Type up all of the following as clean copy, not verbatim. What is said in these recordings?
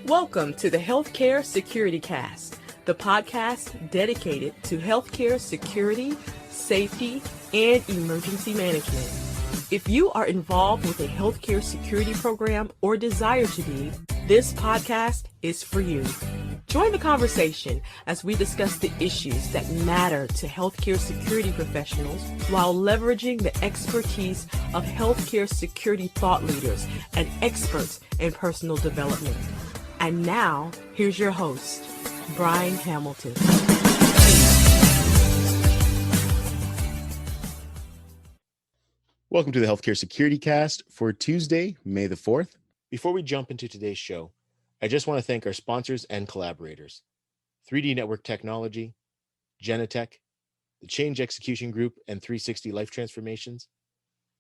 Welcome to the Healthcare Security Cast, the podcast dedicated to healthcare security, safety, and emergency management. If you are involved with a healthcare security program or desire to be, this podcast is for you. Join the conversation as we discuss the issues that matter to healthcare security professionals while leveraging the expertise of healthcare security thought leaders and experts in personal development. And now, here's your host, Brian Hamilton. Welcome to the Healthcare Security Cast for Tuesday, May the 4th. Before we jump into today's show, I just want to thank our sponsors and collaborators, 3D Network Technology, Genetech, the Change Execution Group and 360 Life Transformations,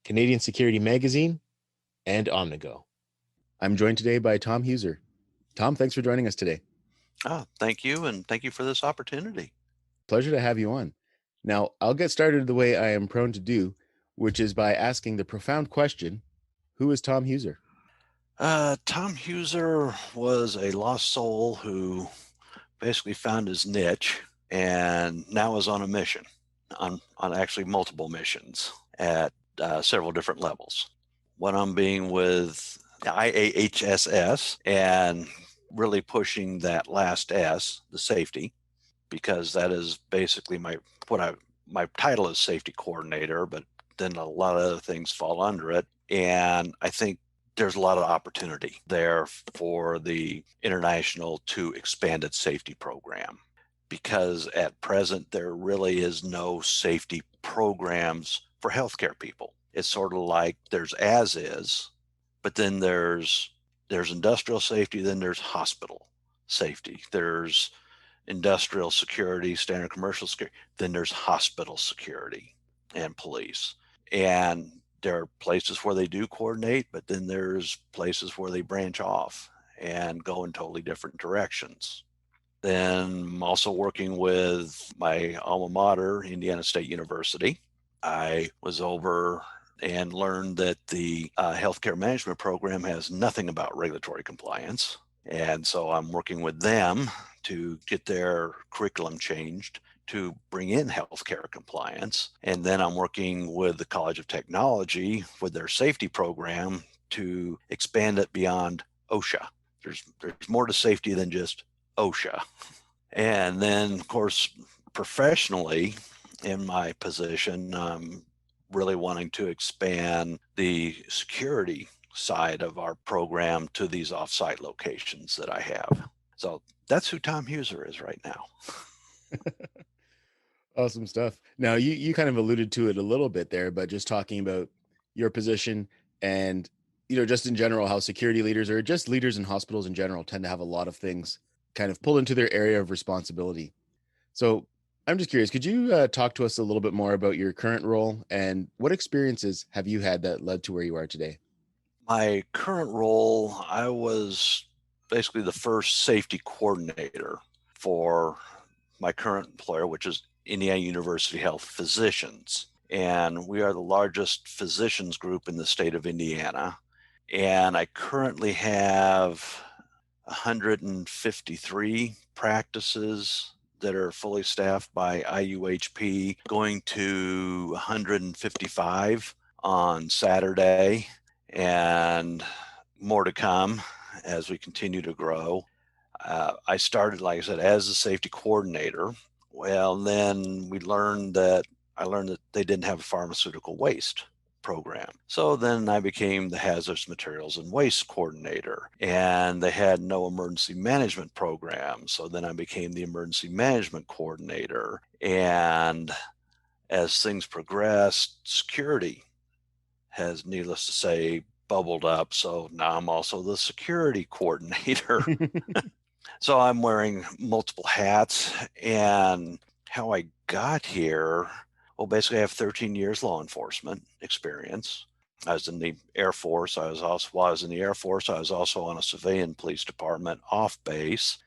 Canadian Security Magazine, and Omnigo. I'm joined today by Tom Huser. Tom, thanks for joining us today. Thank you, and thank you for this opportunity. Pleasure to have you on. Now, I'll get started the way I am prone to do, which is by asking the profound question, who is Tom Huser? Tom Huser was a lost soul who basically found his niche and now is on a mission, on actually multiple missions at several different levels. One I'm being with IAHSS and really pushing that last S, the safety, because that is basically my title is safety coordinator, but then a lot of other things fall under it. And I think there's a lot of opportunity there for the International to Expanded Safety Program, because at present there really is no safety programs for healthcare people. It's sort of like there's ASIS, but then there's industrial safety, then there's hospital safety, there's industrial security, standard commercial security, then there's hospital security and police. And there are places where they do coordinate, but then there's places where they branch off and go in totally different directions. Then I'm also working with my alma mater, Indiana State University. I was over and learned that the healthcare management program has nothing about regulatory compliance. And so I'm working with them to get their curriculum changed to bring in healthcare compliance. And then I'm working with the College of Technology with their safety program to expand it beyond OSHA. There's more to safety than just OSHA. And then, of course, professionally in my position, I'm really wanting to expand the security side of our program to these offsite locations that I have. So that's who Tom Huser is right now. Awesome stuff. Now, you kind of alluded to it a little bit there, but just talking about your position and, just in general, how security leaders or just leaders in hospitals in general tend to have a lot of things kind of pulled into their area of responsibility. So I'm just curious, could you talk to us a little bit more about your current role and what experiences have you had that led to where you are today? My current role, I was basically the first safety coordinator for my current employer, which is Indiana University Health Physicians. And we are the largest physicians group in the state of Indiana. And I currently have 153 practices that are fully staffed by IUHP, going to 155 on Saturday, and more to come as we continue to grow. I started, like I said, as a safety coordinator. Well, then I learned that they didn't have a pharmaceutical waste program. So then I became the hazardous materials and waste coordinator, and they had no emergency management program. So then I became the emergency management coordinator. And as things progressed, security has, needless to say, bubbled up. So now I'm also the security coordinator. So I'm wearing multiple hats. And how I got here, well, basically I have 13 years law enforcement experience. I was in the Air Force. While I was in the Air Force, I was also on a civilian police department off base.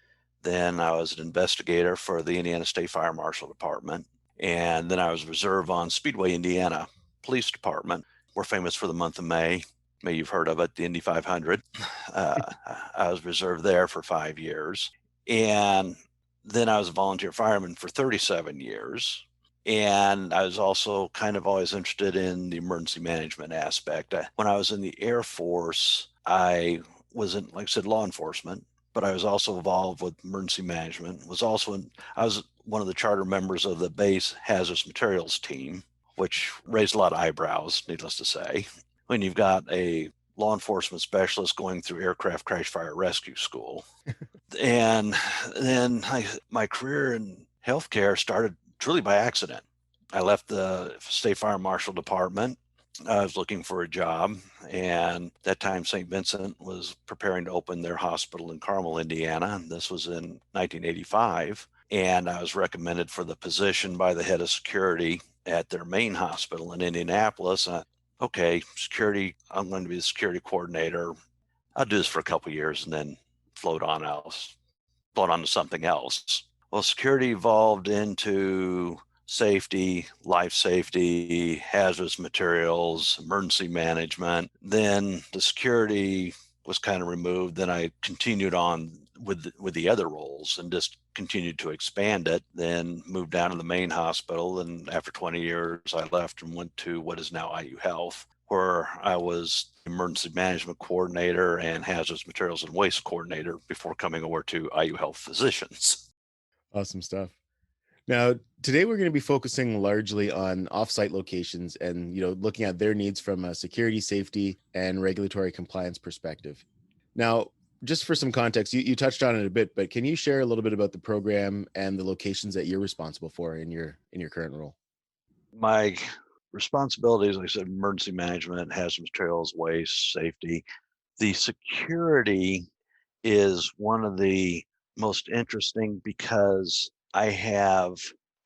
Then I was an investigator for the Indiana State Fire Marshal Department. And then I was reserve on Speedway, Indiana Police Department. We're famous for the month of May. Maybe you've heard of it, the Indy 500. I was reserved there for 5 years. And then I was a volunteer fireman for 37 years. And I was also kind of always interested in the emergency management aspect. When I was in the Air Force, I was in, like I said, law enforcement, but I was also involved with emergency management. I was one of the charter members of the base hazardous materials team, which raised a lot of eyebrows, needless to say. When you've got a law enforcement specialist going through aircraft crash fire rescue school. And then my career in healthcare started truly by accident. I left the State Fire Marshal Department. I was looking for a job, and that time St. Vincent was preparing to open their hospital in Carmel, Indiana. This was in 1985, and I was recommended for the position by the head of security at their main hospital in Indianapolis. Okay, security, I'm going to be the security coordinator. I'll do this for a couple of years and then float on to something else. Well, security evolved into safety, life safety, hazardous materials, emergency management. Then the security was kind of removed. Then I continued on with the other roles and just continued to expand it. Then moved down to the main hospital. And after 20 years, I left and went to what is now IU Health, where I was emergency management coordinator and hazardous materials and waste coordinator before coming over to IU Health Physicians. Awesome stuff. Now, today we're going to be focusing largely on offsite locations and, looking at their needs from a security, safety, and regulatory compliance perspective. Now, just for some context, you touched on it a bit, but can you share a little bit about the program and the locations that you're responsible for in your current role? My responsibilities, like I said, emergency management, hazardous materials, waste, safety. The security is one of the most interesting because I have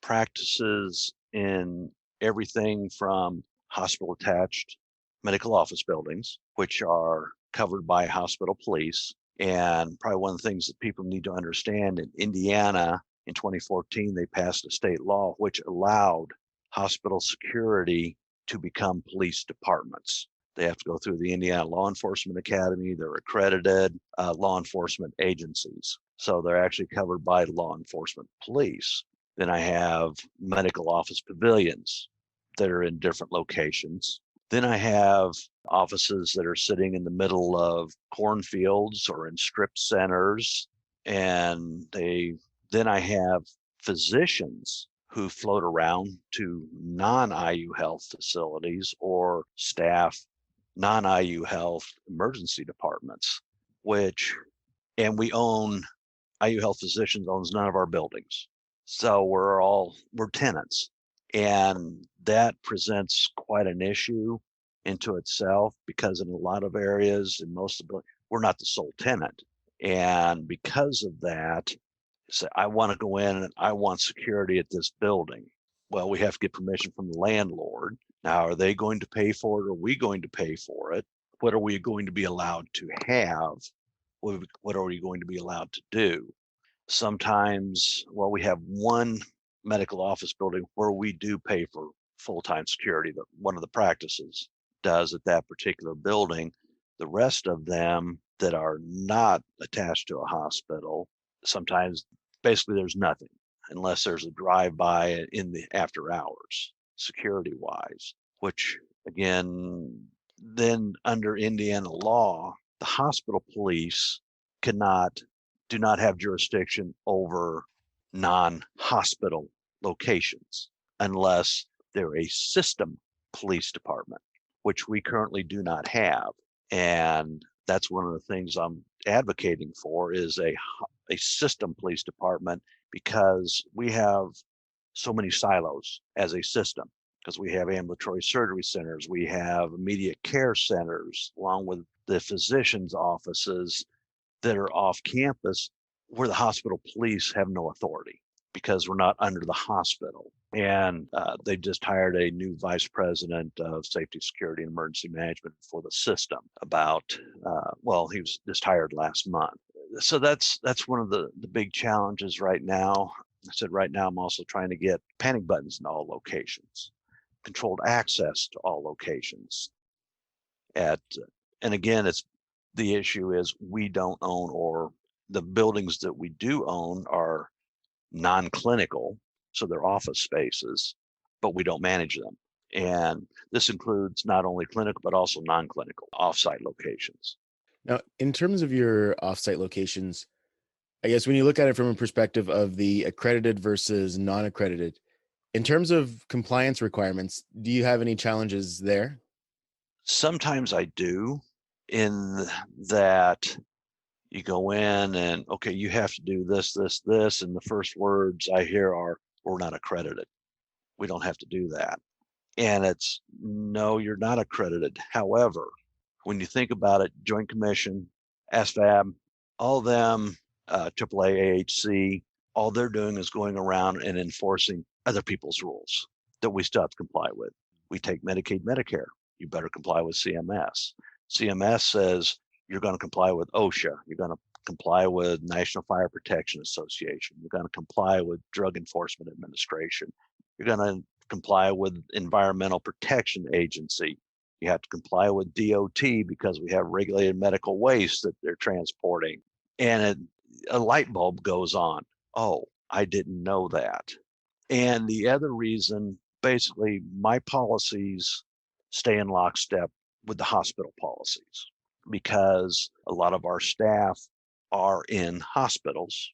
practices in everything from hospital attached medical office buildings, which are covered by hospital police. And probably one of the things that people need to understand, in Indiana in 2014, they passed a state law which allowed hospital security to become police departments. They have to go through the Indiana Law Enforcement Academy. They're accredited law enforcement agencies. So they're actually covered by law enforcement police. Then I have medical office pavilions that are in different locations. Then I have offices that are sitting in the middle of cornfields or in strip centers. And then I have physicians who float around to non-IU Health facilities or staff non-IU Health emergency departments, and we own, IU Health Physicians owns none of our buildings. So we're tenants. And that presents quite an issue into itself because in a lot of areas, in most of the, we're not the sole tenant. And because of that, say, I want to go in and I want security at this building. Well, we have to get permission from the landlord. Now, are they going to pay for it? Or are we going to pay for it? What are we going to be allowed to have? What are we going to be allowed to do? Sometimes, well, we have one medical office building where we do pay for full-time security that one of the practices does at that particular building. The rest of them that are not attached to a hospital, sometimes basically there's nothing unless there's a drive-by in the after hours, security-wise, which again, then under Indiana law, the hospital police do not have jurisdiction over non-hospital locations unless they're a system police department, which we currently do not have. And that's one of the things I'm advocating for is a system police department, because we have so many silos as a system, because we have ambulatory surgery centers, we have immediate care centers, along with the physicians' offices that are off campus where the hospital police have no authority because we're not under the hospital. And they just hired a new vice president of safety, security, and emergency management for the system he was just hired last month. So that's one of the big challenges right now. I said right now I'm also trying to get panic buttons in all locations, controlled access to all locations at And again, the issue is we don't own, or the buildings that we do own are non-clinical, so they're office spaces, but we don't manage them. And this includes not only clinical, but also non-clinical offsite locations. Now, in terms of your offsite locations, I guess when you look at it from a perspective of the accredited versus non-accredited, in terms of compliance requirements, do you have any challenges there? Sometimes I do, in that you go in and, okay, you have to do this, this, this, and the first words I hear are, we're not accredited. We don't have to do that. And it's, no, you're not accredited. However, when you think about it, Joint Commission, ASFAB, all of them, AAA, AHC, all they're doing is going around and enforcing other people's rules that we still have to comply with. We take Medicaid, Medicare. You better comply with CMS. CMS says you're going to comply with OSHA. You're going to comply with National Fire Protection Association. You're going to comply with Drug Enforcement Administration. You're going to comply with Environmental Protection Agency. You have to comply with DOT because we have regulated medical waste that they're transporting. And a light bulb goes on. Oh, I didn't know that. And the other reason, basically, my policies stay in lockstep with the hospital policies, because a lot of our staff are in hospitals.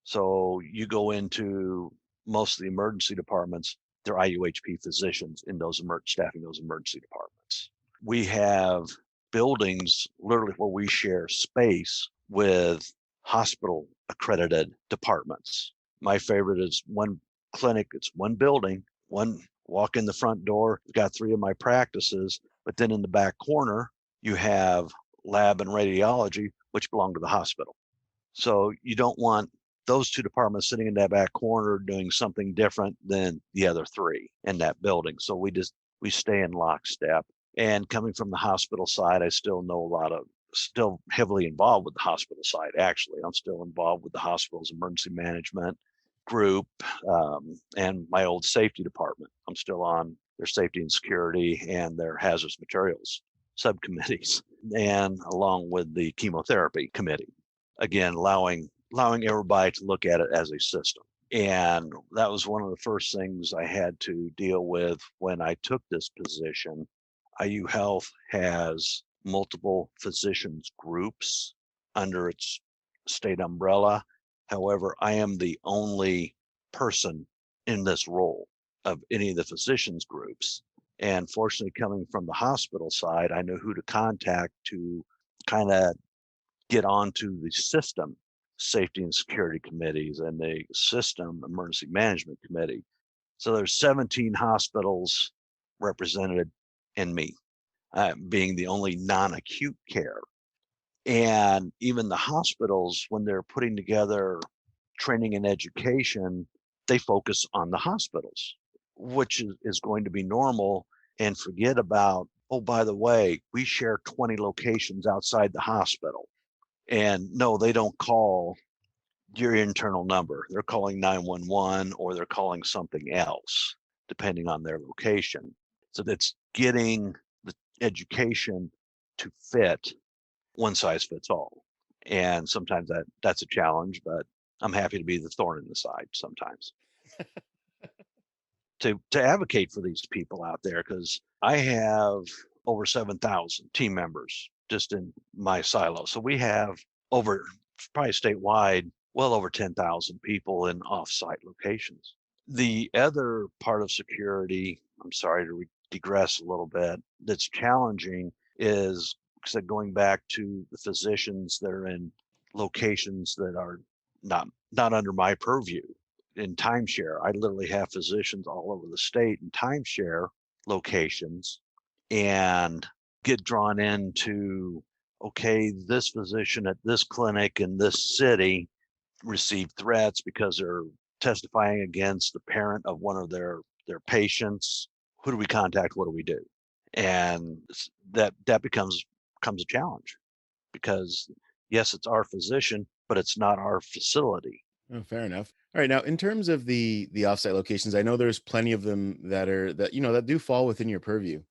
So you go into most of the emergency departments, they're IUHP physicians in those staffing those emergency departments. We have buildings literally where we share space with hospital accredited departments. My favorite is one clinic, it's one building, one walk in the front door, got 3 of my practices, but then in the back corner, you have lab and radiology, which belong to the hospital. So you don't want those 2 departments sitting in that back corner doing something different than the other 3 in that building. So we stay in lockstep. And coming from the hospital side, I still still heavily involved with the hospital side. Actually, I'm still involved with the hospital's emergency management group, and my old safety department. I'm still on their safety and security and their hazardous materials subcommittees, and along with the chemotherapy committee. Again, allowing everybody to look at it as a system. And that was one of the first things I had to deal with when I took this position. IU Health has multiple physicians groups under its state umbrella. However, I am the only person in this role of any of the physicians groups. And fortunately, coming from the hospital side, I know who to contact to kind of get onto the system safety and security committees and the system emergency management committee. So there's 17 hospitals represented in me, being the only non-acute care. And even the hospitals, when they're putting together training and education, they focus on the hospitals, which is going to be normal, and forget about, oh, by the way, we share 20 locations outside the hospital. And no, they don't call your internal number. They're calling 911 or they're calling something else, depending on their location. So that's getting the education to fit one size fits all. And sometimes that's a challenge, but I'm happy to be the thorn in the side sometimes to advocate for these people out there, because I have over 7,000 team members just in my silo. So we have over, probably statewide, well over 10,000 people in offsite locations. The other part of security, I'm sorry to digress a little bit, that's challenging is going back to the physicians that are in locations that are not under my purview. In timeshare, I literally have physicians all over the state in timeshare locations, and get drawn into, okay, this physician at this clinic in this city received threats because they're testifying against the parent of one of their patients. Who do we contact? What do we do? And that becomes a challenge, because yes, it's our physician, but it's not our facility. Oh, fair enough. All right. Now, in terms of the offsite locations, I know there's plenty of them that do fall within your purview.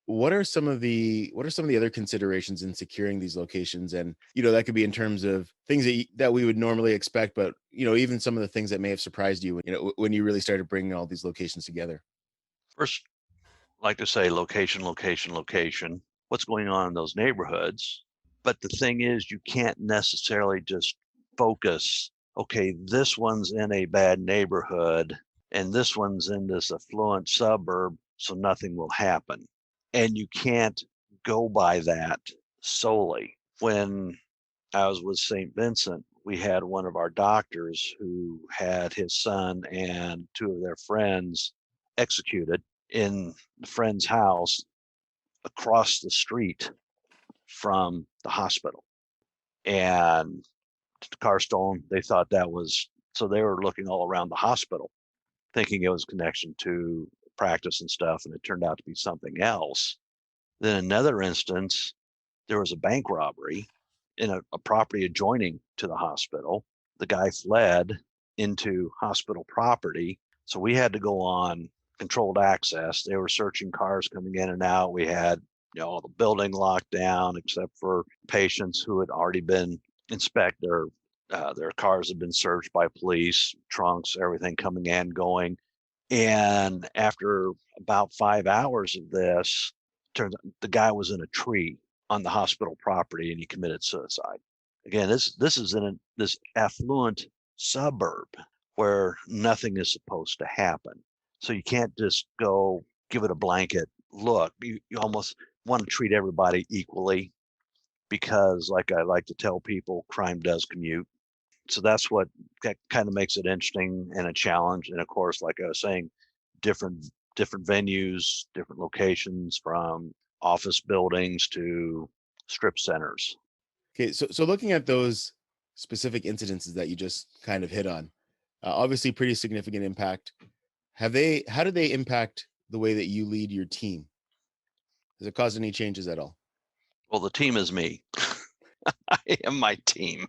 what are some of the other considerations in securing these locations? And that could be in terms of things that we would normally expect, but even some of the things that may have surprised you when you really started bringing all these locations together. First, like to say location, location, location, what's going on in those neighborhoods. But the thing is, you can't necessarily just focus, okay, this one's in a bad neighborhood and this one's in this affluent suburb, so nothing will happen. And you can't go by that solely. When I was with St. Vincent, we had one of our doctors who had his son and two of their friends executed in the friend's house across the street from the hospital. And the car stolen, they thought that was, so they were looking all around the hospital, thinking it was connection to practice and stuff, and it turned out to be something else. Then another instance, there was a bank robbery in a property adjoining to the hospital. The guy fled into hospital property, so we had to go on controlled access. They were searching cars coming in and out. We had all the building locked down except for patients who had already been inspected. Their cars had been searched by police, trunks, everything coming in, going. And after about 5 hours of this, turns out the guy was in a tree on the hospital property and he committed suicide. Again, this is in this affluent suburb where nothing is supposed to happen. So you can't just go give it a blanket look. You almost want to treat everybody equally because, like I like to tell people, crime does commute. So that's what kind of makes it interesting and a challenge. And of course, like I was saying, different venues, different locations, from office buildings to strip centers. Okay, so looking at those specific incidences that you just kind of hit on, obviously pretty significant impact. How do they impact the way that you lead your team? Has it caused any changes at all? Well, the team is me. I am my team,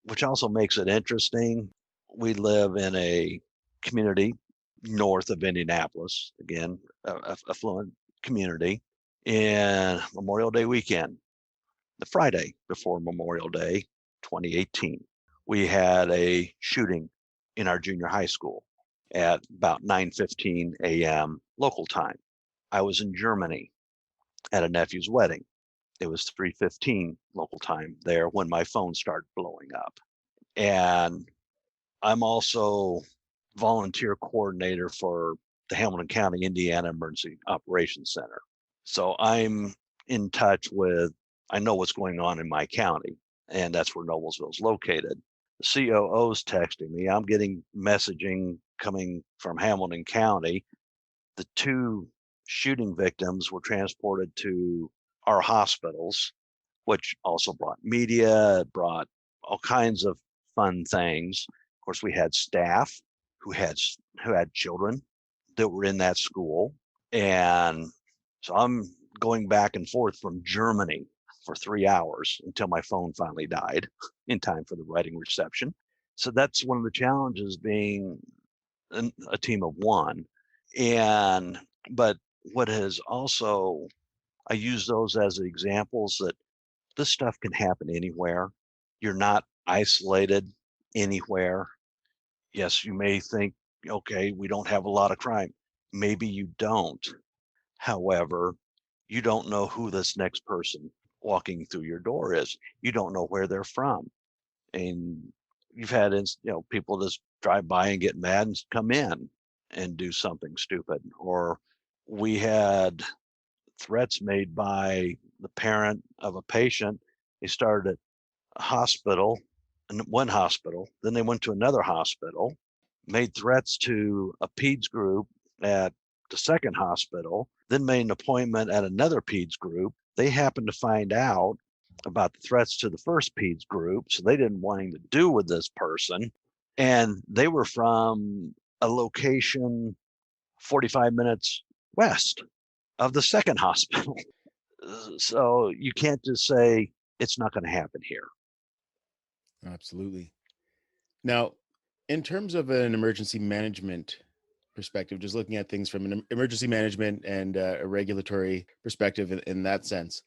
which also makes it interesting. We live in a community north of Indianapolis, again, affluent community, in Memorial Day weekend, the Friday before Memorial Day, 2018. We had a shooting in our junior high school at about 9:15 a.m. local time. I was in Germany at a nephew's wedding. It was 3:15 local time there when my phone started blowing up. And I'm also volunteer coordinator for the Hamilton County, Indiana Emergency Operations Center. So I'm in touch with, I know what's going on in my county, and that's where Noblesville is located. The COO's texting me. I'm getting messaging coming from Hamilton County. The two shooting victims were transported to our hospitals, which also brought media, brought all kinds of fun things. Of course, we had staff who had children that were in that school. And so I'm going back and forth from Germany for 3 hours until my phone finally died in time for the wedding reception. So that's one of the challenges, being a team of one. But what has also, I use those as examples that this stuff can happen anywhere. You're not isolated anywhere. Yes, you may think, okay, we don't have a lot of crime. Maybe you don't. However, you don't know who this next person walking through your door is. You don't know where they're from. And you've had people just drive by and get mad and come in and do something stupid. Or we had threats made by the parent of a patient. They started at a hospital, and one hospital, then they went to another hospital, made threats to a peds group at the second hospital, then made an appointment at another peds group. They happened to find out about the threats to the first peds group, so they didn't want anything to do with this person. And they were from a location 45 minutes west of the second hospital. So you can't just say it's not going to happen here. Absolutely. Now, in terms of an emergency management perspective, just looking at things from an emergency management and a regulatory perspective in that sense.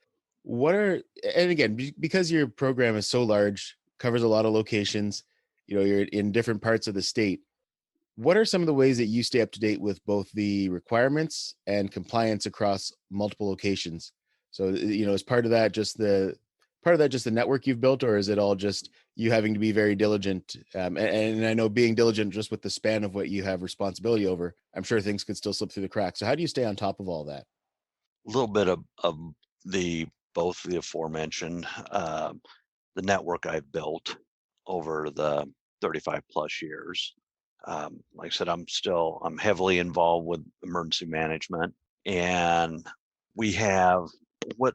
And again, because your program is so large, covers a lot of locations, you're in different parts of the state. What are some of the ways that you stay up to date with both the requirements and compliance across multiple locations? So, is part of that just the network you've built, or is it all just you having to be very diligent? And I know being diligent just with the span of what you have responsibility over, I'm sure things could still slip through the cracks. So how do you stay on top of all that? A little bit of the both the aforementioned, the network I've built over the 35 plus years. Like I said, I'm heavily involved with emergency management, and we have what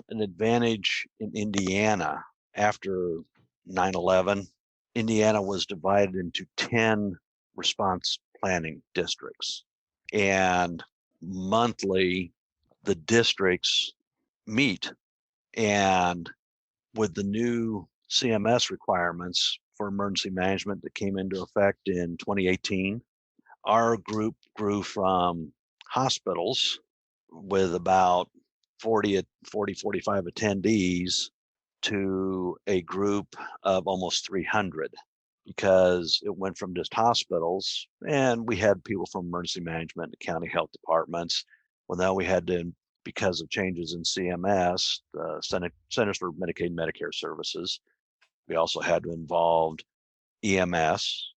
an advantage in Indiana after 9/11. Indiana was divided into 10 response planning districts, and monthly the districts meet. And with the new CMS requirements for emergency management that came into effect in 2018, our group grew from hospitals with about 45 attendees to a group of almost 300, because it went from just hospitals, and we had people from emergency management and county health departments. Well, now we had to, because of changes in CMS, the Centers for Medicaid and Medicare Services, we also had to involve EMS,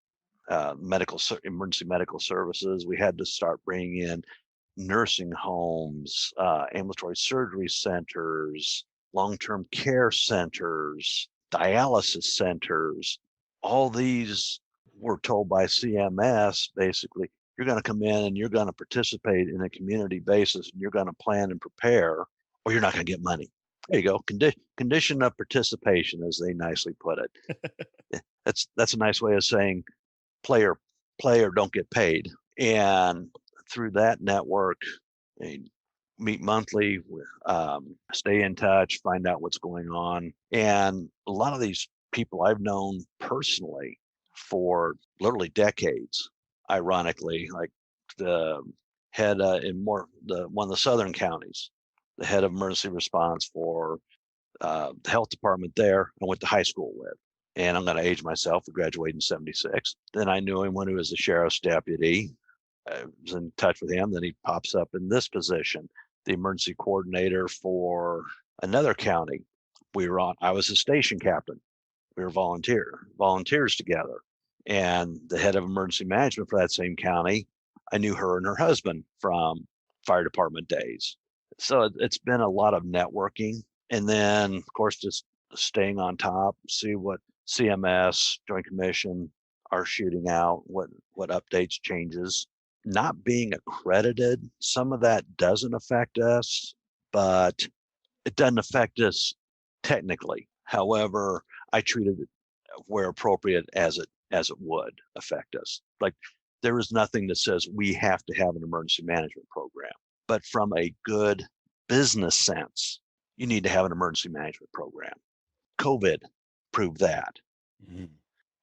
emergency medical services. We had to start bringing in nursing homes, ambulatory surgery centers, long-term care centers, dialysis centers. All these were told by CMS, basically, you're going to come in and you're going to participate in a community basis, and you're going to plan and prepare, or you're not going to get money. There you go. Condition of participation, as they nicely put it. That's a nice way of saying play or don't get paid. And through that network, meet monthly, stay in touch, find out what's going on. And a lot of these people I've known personally for literally decades, ironically, like the head in one of the southern counties, the head of emergency response for the health department there, I went to high school with. And I'm going to age myself. We graduated in 76. Then I knew him when he was the sheriff's deputy. I was in touch with him. Then he pops up in this position, the emergency coordinator for another county. I was a station captain. We were volunteers together. And the head of emergency management for that same county, I knew her and her husband from fire department days. So it's been a lot of networking. And then, of course, just staying on top, see what CMS, Joint Commission are shooting out, what updates, changes. Not being accredited, some of that doesn't affect us, but it doesn't affect us technically. However, I treated it where appropriate as it would affect us. Like, there is nothing that says we have to have an emergency management program, but from a good business sense, you need to have an emergency management program. COVID proved that. Mm-hmm.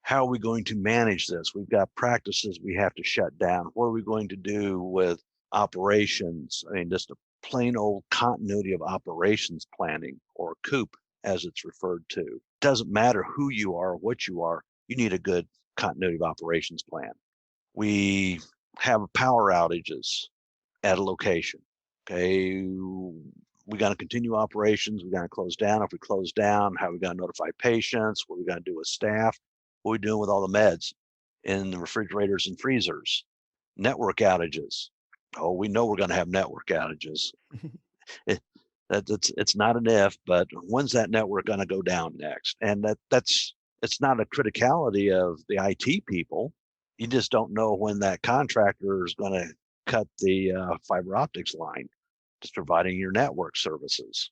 How are we going to manage this? We've got practices we have to shut down. What are we going to do with operations? I mean, just a plain old continuity of operations planning, or COOP as it's referred to. Doesn't matter who you are, what you are, you need a good continuity of operations plan. We have power outages at a location. Okay, we got to continue operations. We got to close down. If we close down, how we got to notify patients? What we got to do with staff? What are we doing with all the meds in the refrigerators and freezers? Network outages. Oh, we know we're going to have network outages. It's not an if, but when's that network going to go down next? And it's not a criticality of the IT people. You just don't know when that contractor is going to cut the fiber optics line just providing your network services.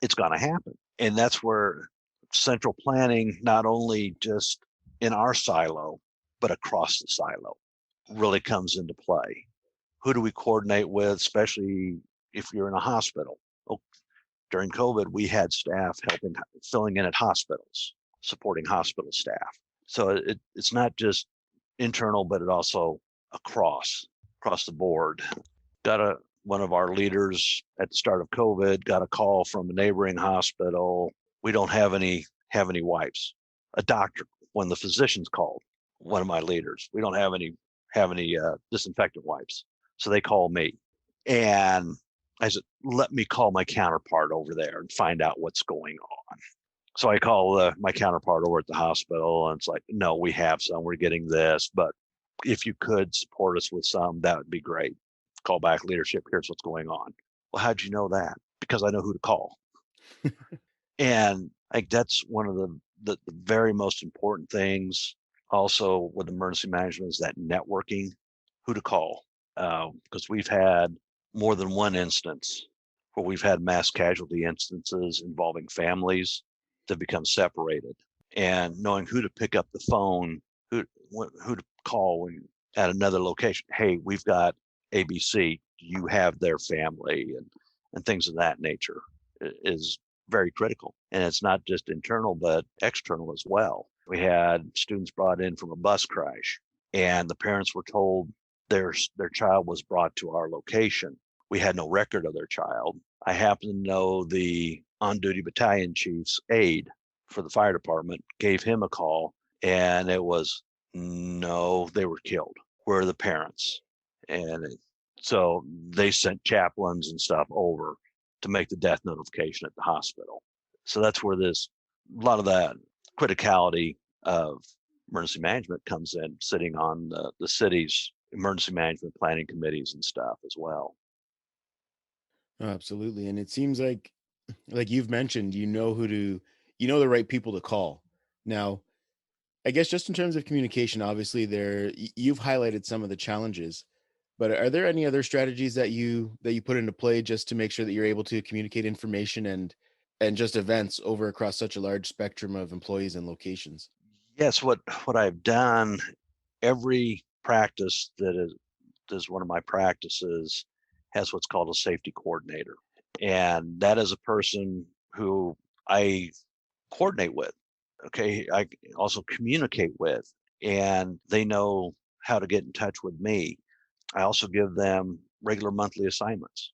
It's going to happen. And that's where central planning, not only just in our silo, but across the silo, really comes into play. Who do we coordinate with, especially if you're in a hospital? Oh, during COVID, we had staff filling in at hospitals, supporting hospital staff. So it's not just internal, but it also across across the board. One of our leaders at the start of COVID got a call from a neighboring hospital. We don't have any wipes. A doctor, when the physicians called, one of my leaders, we don't have any disinfectant wipes. So they called me, and I said, let me call my counterpart over there and find out what's going on. So I call my counterpart over at the hospital, and it's like, no, we have some, we're getting this, but if you could support us with some, that would be great. Call back leadership, here's what's going on. Well, how'd you know that? Because I know who to call. And I think that's one of the very most important things also with emergency management is that networking, who to call. Because we've had more than one instance where we've had mass casualty instances involving families that become separated, and knowing who to pick up the phone, who to call when at another location. Hey, we've got ABC, you have their family, and things of that nature is very critical. And it's not just internal, but external as well. We had students brought in from a bus crash, and the parents were told their child was brought to our location. We had no record of their child. I happen to know the on-duty battalion chief's aide for the fire department, gave him a call, and it was, no, they were killed. Where are the parents? And so they sent chaplains and stuff over to make the death notification at the hospital. So that's where a lot of that criticality of emergency management comes in, sitting on the city's emergency management planning committees and stuff as well. Oh, absolutely. And it seems like you've mentioned, you know the right people to call. Now, I guess just in terms of communication, obviously you've highlighted some of the challenges, but are there any other strategies that you put into play just to make sure that you're able to communicate information and just events over across such a large spectrum of employees and locations? Yes, what I've done, every practice that is one of my practices has what's called a safety coordinator. And that is a person who I coordinate with. Okay, I also communicate with, and they know how to get in touch with me. I also give them regular monthly assignments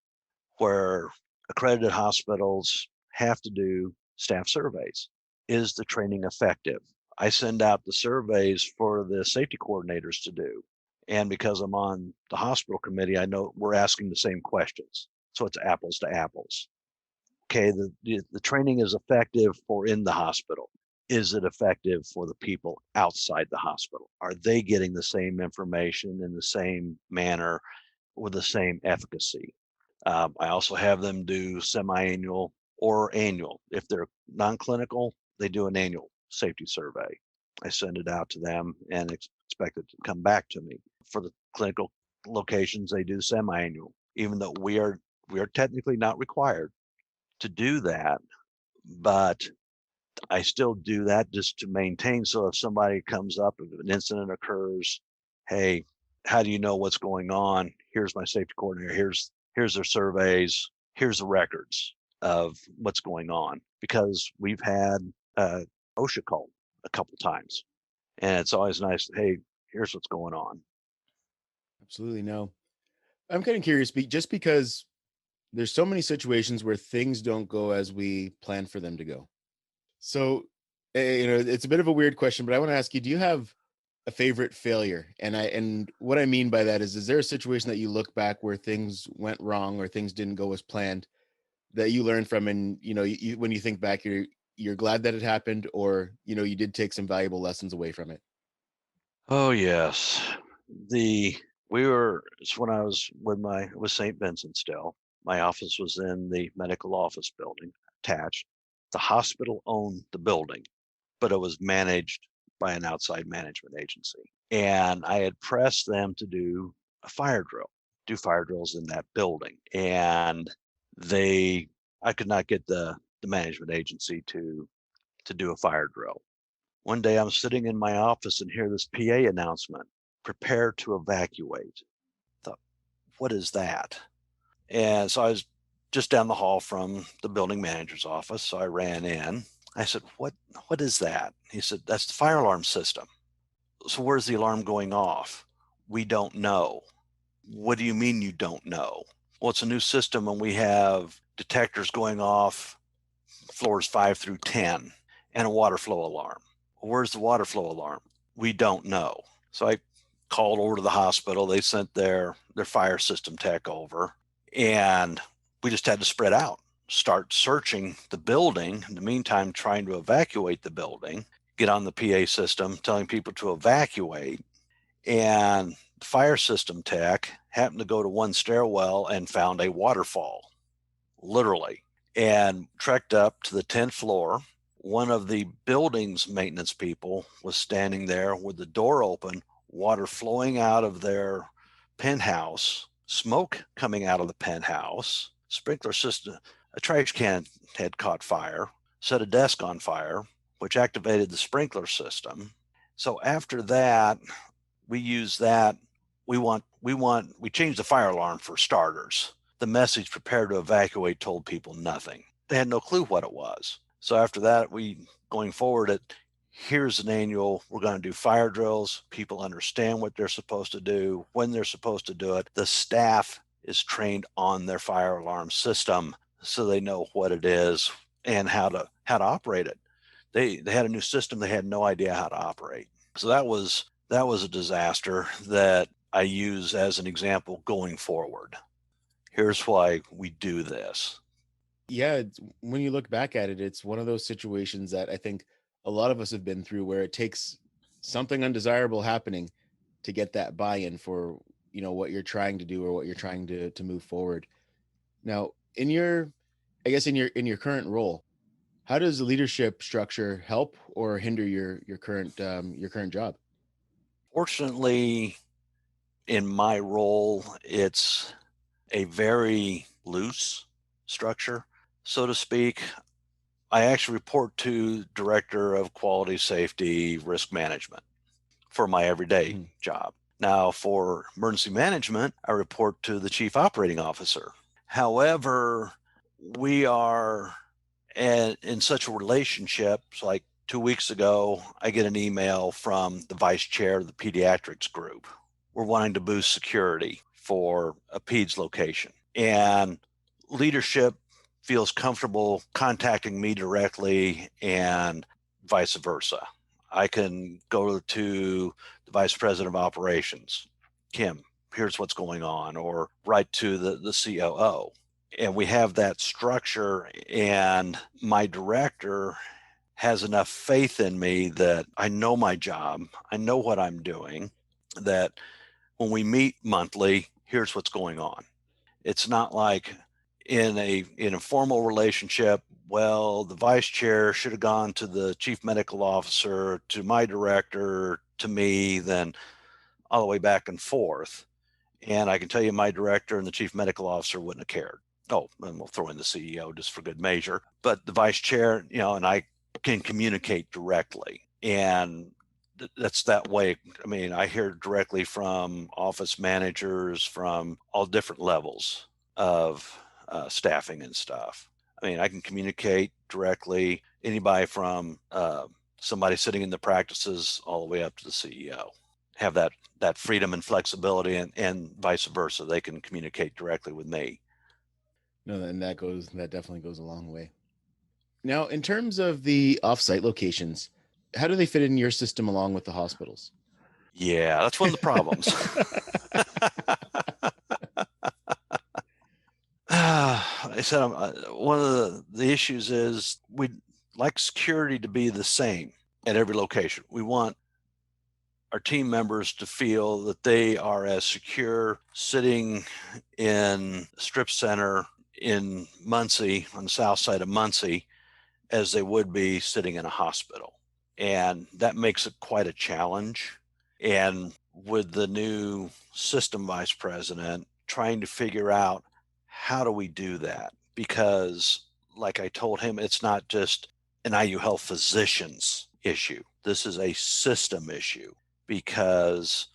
where accredited hospitals have to do staff surveys. Is the training effective? I send out the surveys for the safety coordinators to do. And because I'm on the hospital committee, I know we're asking the same questions. So it's apples to apples. Okay, the training is effective for in the hospital. Is it effective for the people outside the hospital? Are they getting the same information in the same manner with the same efficacy? I also have them do semi-annual or annual. If they're non-clinical, they do an annual safety survey. I send it out to them and expect it to come back to me. For the clinical locations, they do semi-annual, even though we are technically not required to do that, but I still do that just to maintain. So if somebody comes up, if an incident occurs, hey, how do you know what's going on? Here's my safety coordinator. Here's their surveys. Here's the records of what's going on, because we've had OSHA called a couple times, and it's always nice. Hey, here's what's going on. Absolutely. No, I'm kind of curious, just because there's so many situations where things don't go as we plan for them to go. So, it's a bit of a weird question, but I want to ask you, do you have a favorite failure? And what I mean by that is there a situation that you look back where things went wrong or things didn't go as planned that you learned from, and, when you think back, you're glad that it happened, or, you did take some valuable lessons away from it? Oh yes, it's when I was with St. Vincent still. My office was in the medical office building attached. The hospital owned the building, but it was managed by an outside management agency. And I had pressed them to do a fire drill, do fire drills in that building. And I could not get the management agency to do a fire drill. One day I'm sitting in my office and hear this PA announcement, prepare to evacuate. I thought, what is that? And so I was just down the hall from the building manager's office. So I ran in. I said, what is that? He said, that's the fire alarm system. So where's the alarm going off? We don't know. What do you mean you don't know? Well, it's a new system and we have detectors going off floors 5 through 10 and a water flow alarm. Well, where's the water flow alarm? We don't know. So I called over to the hospital. They sent their fire system tech over, and we just had to spread out, start searching the building. In the meantime, trying to evacuate the building, get on the PA system, telling people to evacuate. And the fire system tech happened to go to one stairwell and found a waterfall, literally, and trekked up to the 10th floor. One of the building's maintenance people was standing there with the door open, water flowing out of their penthouse, smoke coming out of the penthouse, sprinkler system, a trash can had caught fire, set a desk on fire, which activated the sprinkler system. So after that, we use that. We changed the fire alarm for starters. The message prepare to evacuate told people nothing. They had no clue what it was. So after that, going forward, here's an annual, we're going to do fire drills. People understand what they're supposed to do, when they're supposed to do it. The staff is trained on their fire alarm system so they know what it is and how to operate it. They had a new system. They had no idea how to operate. So that was a disaster that I use as an example going forward. Here's why we do this. Yeah, when you look back at it, it's one of those situations that I think a lot of us have been through, where it takes something undesirable happening to get that buy-in for, what you're trying to do or what you're trying to move forward. Now, in your current role, how does the leadership structure help or hinder your current job? Fortunately, in my role, it's a very loose structure, so to speak. I actually report to Director of Quality Safety Risk Management for my everyday job. Now, for emergency management, I report to the Chief Operating Officer. However, we are in such a relationship. Like 2 weeks ago, I get an email from the vice chair of the pediatrics group. We're wanting to boost security for a PEDS location. And leadership feels comfortable contacting me directly and vice versa. I can go to the vice president of operations, Kim, here's what's going on, or write to the COO. And we have that structure, and my director has enough faith in me that I know my job, I know what I'm doing, that when we meet monthly, here's what's going on. It's not like in a formal relationship, well, the vice chair should have gone to the chief medical officer, to my director, to me, then all the way back and forth. And I can tell you my director and the chief medical officer wouldn't have cared. Oh, and we'll throw in the CEO just for good measure. But the vice chair, and I can communicate directly. And that's that way. I mean, I hear directly from office managers from all different levels of staffing and stuff. I mean, I can communicate directly, anybody from somebody sitting in the practices all the way up to the CEO. Have that freedom and flexibility, and vice versa. They can communicate directly with me. No, and that definitely goes a long way. Now, in terms of the offsite locations, how do they fit in your system along with the hospitals? Yeah, that's one of the problems. I said one of the issues is we'd like security to be the same at every location. We want our team members to feel that they are as secure sitting in Strip Center in Muncie, on the south side of Muncie, as they would be sitting in a hospital. And that makes it quite a challenge. And with the new system vice president, trying to figure out how do we do that? Because like I told him, it's not just an IU Health physician's issue. This is a system issue, because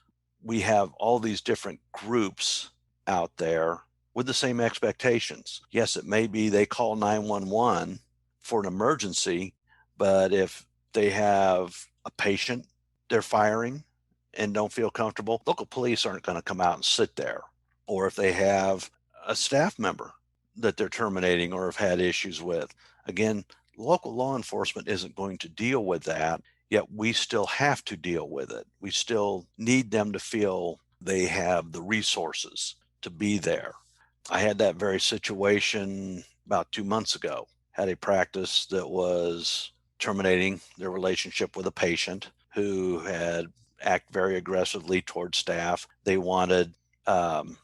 we have all these different groups out there with the same expectations. Yes, it may be they call 911 for an emergency, but if they have a patient they're firing and don't feel comfortable, local police aren't going to come out and sit there. or if they have a staff member that they're terminating or have had issues with. Again, local law enforcement isn't going to deal with that, yet we still have to deal with it. We still need them to feel they have the resources to be there. I had that very situation about 2 months ago. Had a practice that was terminating their relationship with a patient who had acted very aggressively towards staff. They wanted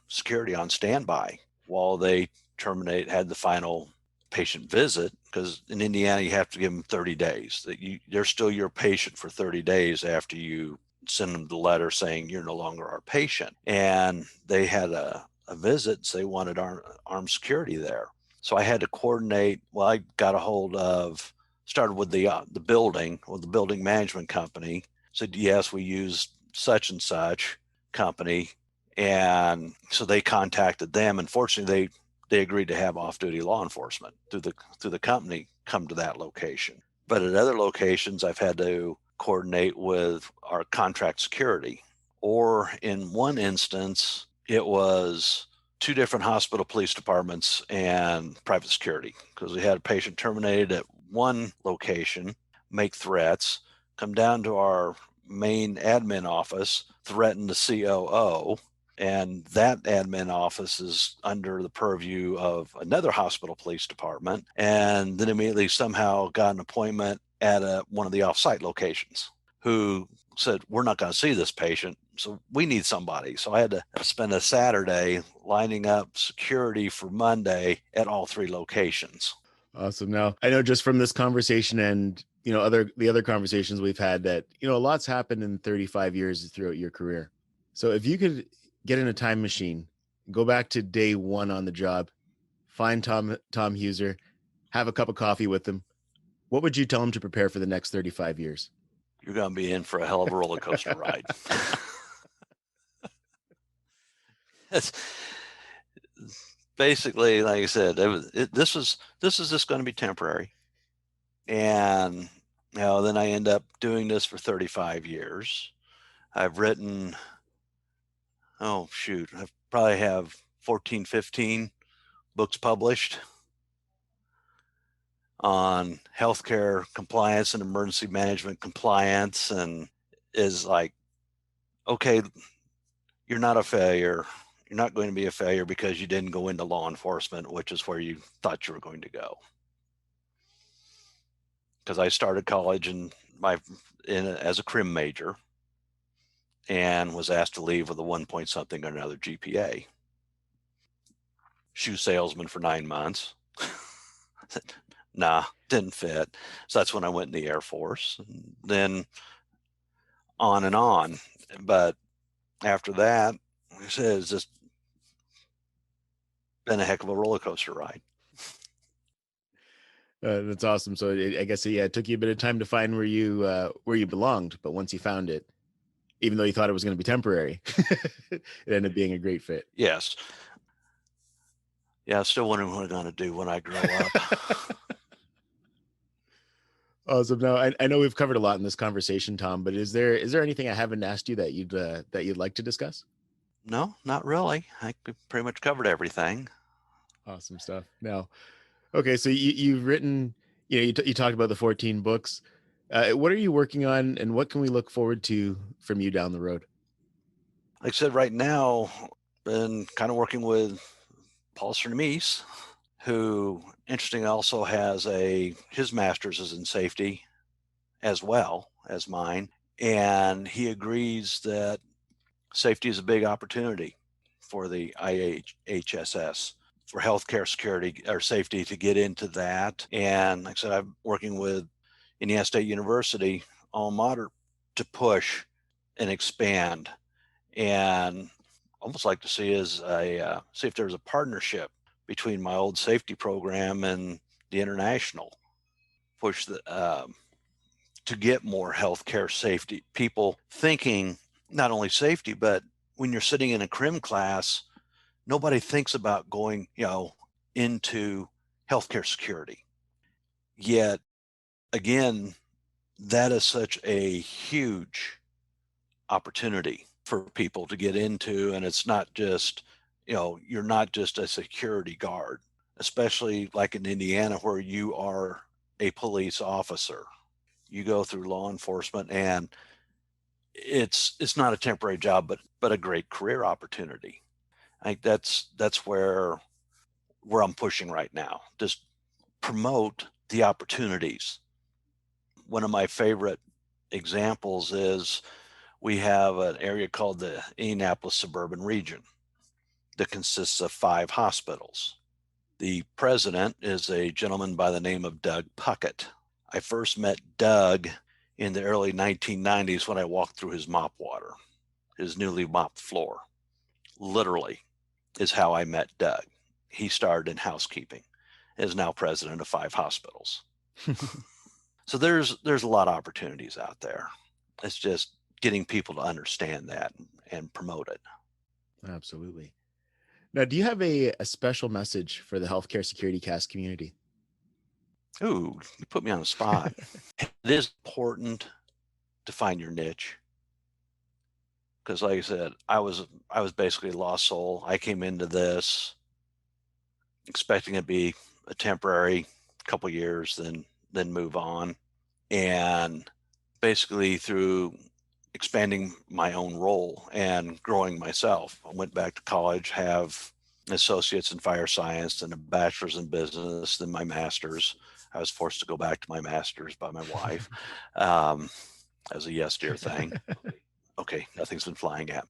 security on standby while they had the final patient visit, because in Indiana you have to give them 30 days. They're still your patient for 30 days after you send them the letter saying you're no longer our patient. And they had a visit, so they wanted armed security there. So I had to coordinate. Well, I got a hold of, started with the building management company. Said, yes, we use such and such company. And so they contacted them. And fortunately, they agreed to have off-duty law enforcement through the company come to that location. But at other locations, I've had to coordinate with our contract security. Or in one instance, it was 2 different hospital police departments and private security, because we had a patient terminated at one location, make threats, come down to our main admin office, threaten the COO, and that admin office is under the purview of another hospital police department, and then immediately somehow got an appointment at one of the off-site locations who said, we're not going to see this patient, so we need somebody. So I had to spend a Saturday lining up security for Monday at all 3 locations. Awesome. Now, I know just from this conversation and, the other conversations we've had that, a lot's happened in 35 years throughout your career. So if you could get in a time machine, go back to day 1 on the job, find Tom Huser, have a cup of coffee with him, what would you tell him to prepare for the next 35 years? You're going to be in for a hell of a roller coaster ride. It's basically, like I said, this is just going to be temporary. And then I end up doing this for 35 years. I've written, I probably have 14, 15 books published on healthcare compliance and emergency management compliance, and is like, okay, you're not a failure. You're not going to be a failure because you didn't go into law enforcement, which is where you thought you were going to go. Because I started college as a crim major and was asked to leave with a 1 point something or another GPA. Shoe salesman for 9 months. Nah, didn't fit. So that's when I went in the Air Force. And then on and on. But after that, like I said, it's just been a heck of a roller coaster ride. That's awesome. So I guess it took you a bit of time to find where you belonged, but once you found it, even though you thought it was going to be temporary, it ended up being a great fit. Yes. Yeah, I'm still wondering what I'm going to do when I grow up. Awesome. Now, I know we've covered a lot in this conversation, Tom, but is there anything I haven't asked you that you'd like to discuss? No, not really. I pretty much covered everything. Awesome stuff. Now, okay, so you've written, you talked about the 14 books. What are you working on, and what can we look forward to from you down the road? Like I said, right now, been kind of working with Paul Sarnese, who, interesting, also has his master's is in safety as well as mine. And he agrees that safety is a big opportunity for the IAHSS, for healthcare security or safety, to get into that. And like I said, I'm working with Indiana State University, alma mater, to push and expand. And almost like to see see if there's a partnership between my old safety program and the international push to get more healthcare safety. People thinking not only safety, but when you're sitting in a crim class, nobody thinks about going, into healthcare security. Yet, again, that is such a huge opportunity for people to get into, and it's not just you're not just a security guard, especially like in Indiana where you are a police officer. You go through law enforcement, and it's not a temporary job, but a great career opportunity. I think that's where I'm pushing right now. Just promote the opportunities. One of my favorite examples is we have an area called the Indianapolis suburban region that consists of 5 hospitals. The president is a gentleman by the name of Doug Puckett. I first met Doug in the early 1990s when I walked through his mop water, his newly mopped floor. Literally is how I met Doug. He started in housekeeping, is now president of 5 hospitals. So there's a lot of opportunities out there. It's just getting people to understand that and promote it. Absolutely. Now, do you have a special message for the healthcare security cast community? Ooh, you put me on the spot. It is important to find your niche. Because like I said, I was basically a lost soul. I came into this expecting it to be a temporary couple years, then move on. And basically through expanding my own role and growing myself, I went back to college, have an associate's in fire science and a bachelor's in business, then my master's. I was forced to go back to my master's by my wife. As a yes dear thing. Okay, nothing's been flying at.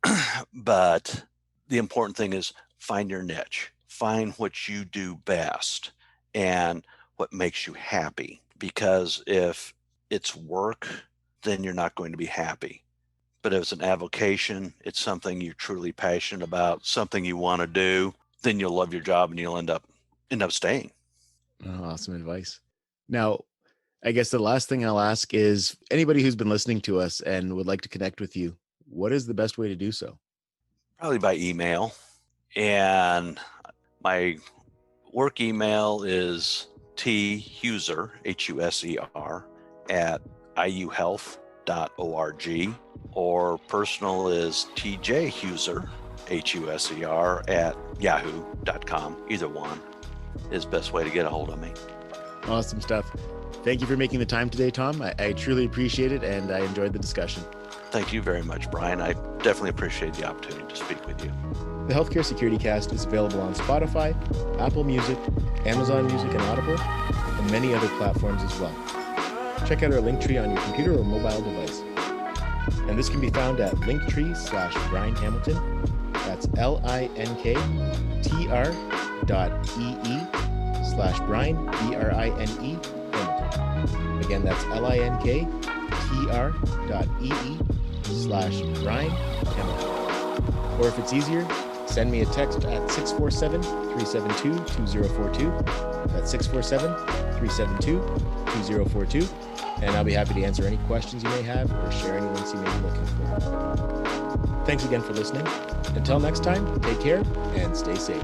But the important thing is find your niche, find what you do best and what makes you happy. Because if it's work, then you're not going to be happy. But if it's an avocation, it's something you're truly passionate about, something you want to do, then you'll love your job and you'll end up staying. Oh, awesome advice. Now, I guess the last thing I'll ask is anybody who's been listening to us and would like to connect with you, what is the best way to do so? Probably by email. And my work email is thuser, Huser, at iuhealth.org, or personal is tjhuser, Huser, at yahoo.com. Either one is the best way to get a hold of me. Awesome stuff. Thank you for making the time today, Tom. I truly appreciate it, and I enjoyed the discussion. Thank you very much, Brian. I definitely appreciate the opportunity to speak with you. The Healthcare Security Cast is available on Spotify, Apple Music, Amazon Music and Audible, and many other platforms as well. Check out our link tree on your computer or mobile device. And this can be found at linktree/Brian Hamilton. That's linktr.ee/Brian, BRINE, Hamilton. Again, that's linktr.ee/Brian Hamilton. Or if it's easier, send me a text at 647-372-2042. That's 647-372-2042. And I'll be happy to answer any questions you may have or share any links you may be looking for. Thanks again for listening. Until next time, take care and stay safe.